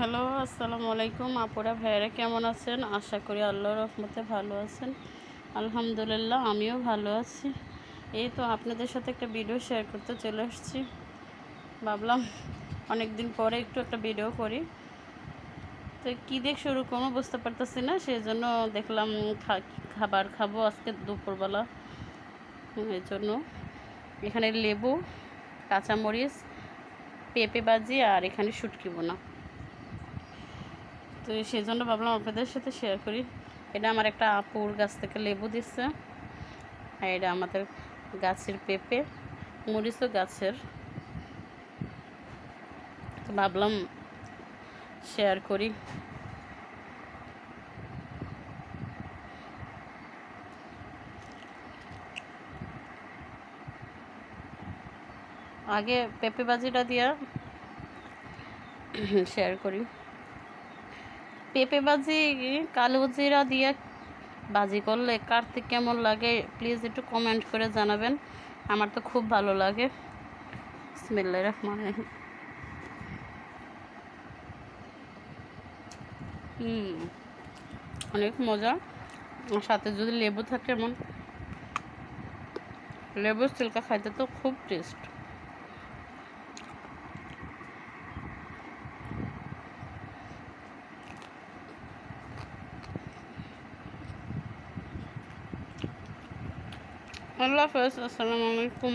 Hello, আসসালামু আলাইকুম আপুরা ভাইয়েরা, কেমন আছেন? আশা করি আল্লাহর রহমতে ভালো আছেন। আলহামদুলিল্লাহ আমিও ভালো আছি। এই তো আপনাদের সাথে একটা ভিডিও শেয়ার করতে চলে আসছি। ভাবলাম অনেক দিন পরে একটু একটা ভিডিও করি। তো কী দিয়ে শুরু করবো বুঝতে পারতেছি না, সেই জন্য দেখলাম খাবার খাবো আজকে দুপুরবেলা। এই জন্য এখানে লেবু, কাঁচামরিচ, পেঁপে ভাজি আর এখানে শুটকি বোনা। তো সেই জন্য ভাবলাম আপনাদের সাথে শেয়ার করি। এটা আমার একটা আপুর গাছ থেকে লেবু দিচ্ছে, আর এটা আমাদের গাছের পেঁপে, মরিচও গাছের। তো ভাবলাম শেয়ার করি। আগে পেঁপে ভাজিটা দিয়া শেয়ার করি। পেঁপে ভাজি কালো জিরা দিয়ে ভাজি করলে কাটতে কেমন লাগে প্লিজ একটু কমেন্ট করে জানাবেন। আমার তো খুব ভালো লাগে। বিসমিল্লাহির রহমানির রহিম। অনেক মজা। সাথে যদি লেবু থাকে, এমন লেবুর চিলকা খাইতে তো খুব টেস্ট। আল্লাহ হাফেজ, আসসালামু আলাইকুম।